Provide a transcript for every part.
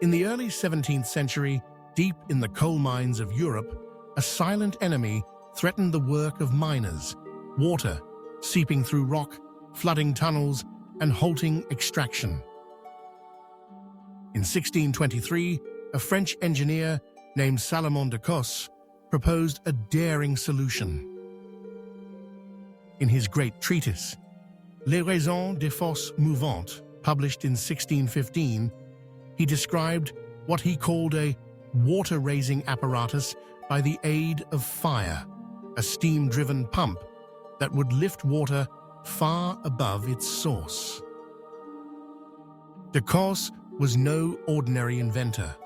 In the early 17th century, deep in the coal mines of Europe, a silent enemy threatened the work of miners: water, seeping through rock, flooding tunnels, and halting extraction. In 1623, a French engineer named Salomon de Caus proposed a daring solution. In his great treatise, Les raisons des forces mouvantes, published in 1615, he described what he called a water-raising apparatus by the aid of fire, a steam-driven pump that would lift water far above its source. De Caus was no ordinary inventor.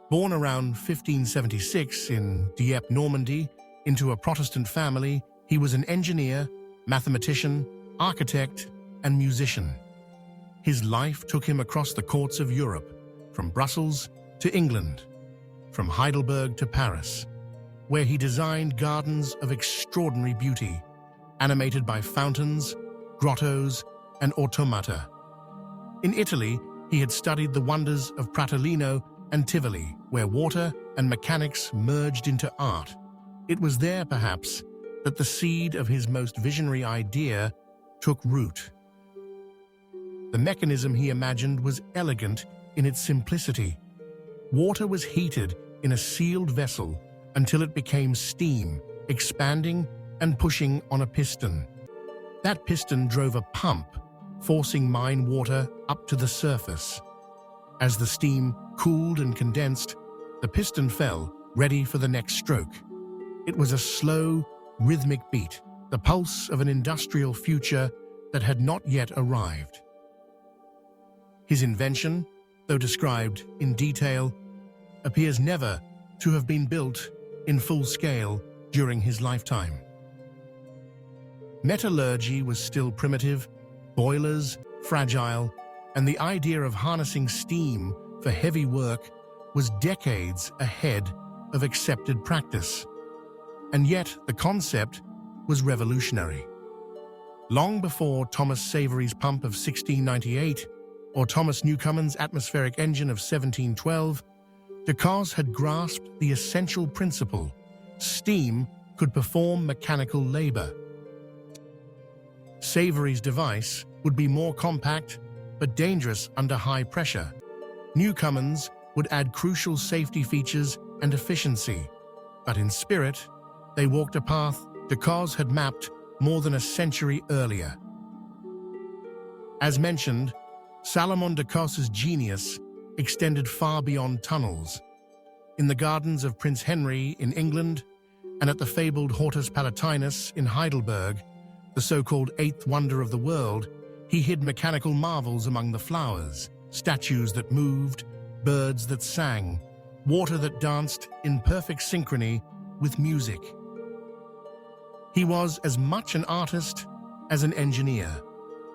Born around 1576 in Dieppe, Normandy, into a Protestant family, he was an engineer, mathematician, architect, and musician. His life took him across the courts of Europe, from Brussels to England, from Heidelberg to Paris, where he designed gardens of extraordinary beauty, animated by fountains, grottos, and automata. In Italy, he had studied the wonders of Pratolino and Tivoli, where water and mechanics merged into art. It was there, perhaps, that the seed of his most visionary idea took root. The mechanism he imagined was elegant in its simplicity. Water was heated in a sealed vessel until it became steam, expanding and pushing on a piston. That piston drove a pump, forcing mine water up to the surface. As the steam cooled and condensed, the piston fell, ready for the next stroke. It was a slow, rhythmic beat, the pulse of an industrial future that had not yet arrived. His invention, though described in detail, appears never to have been built in full scale during his lifetime. Metallurgy was still primitive, boilers fragile, and the idea of harnessing steam for heavy work was decades ahead of accepted practice. And yet the concept was revolutionary. Long before Thomas Savery's pump of 1698 or Thomas Newcomen's atmospheric engine of 1712, de Caus had grasped the essential principle: steam could perform mechanical labor. Savery's device would be more compact but dangerous under high pressure. Newcomen's would add crucial safety features and efficiency, but in spirit, they walked a path de Caus had mapped more than a century earlier. As mentioned, Salomon de Caus's genius extended far beyond tunnels. In the gardens of Prince Henry in England and at the fabled Hortus Palatinus in Heidelberg, the so-called eighth wonder of the world, he hid mechanical marvels among the flowers, statues that moved, birds that sang, water that danced in perfect synchrony with music. He was as much an artist as an engineer,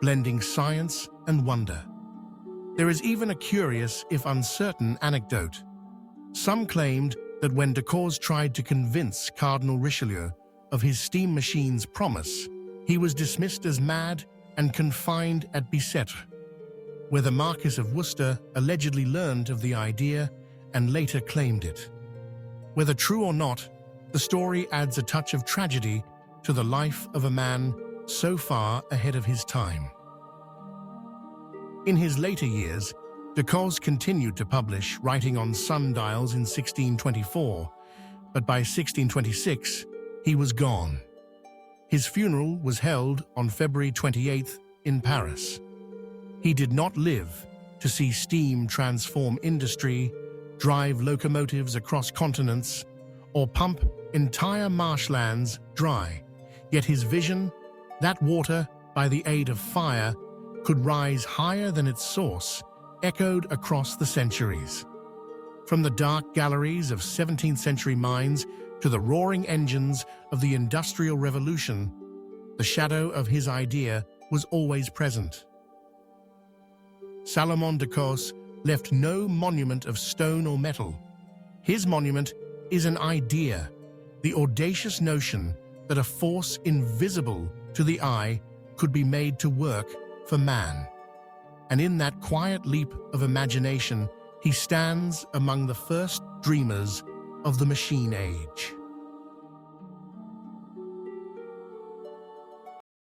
blending science and wonder. There is even a curious, if uncertain, anecdote. Some claimed that when de Caus tried to convince Cardinal Richelieu of his steam machine's promise, he was dismissed as mad and confined at Bicêtre, where the Marquis of Worcester allegedly learned of the idea and later claimed it. Whether true or not, the story adds a touch of tragedy to the life of a man so far ahead of his time. In his later years, de Caus continued to publish, writing on sundials in 1624, but by 1626, he was gone. His funeral was held on February 28th in Paris. He did not live to see steam transform industry, drive locomotives across continents, or pump entire marshlands dry. Yet his vision, that water, by the aid of fire, could rise higher than its source, echoed across the centuries. From the dark galleries of 17th century mines to the roaring engines of the Industrial Revolution, the shadow of his idea was always present. Salomon de Caus left no monument of stone or metal. His monument is an idea, the audacious notion that a force invisible to the eye could be made to work for man. And in that quiet leap of imagination, He stands among the first dreamers of the machine age.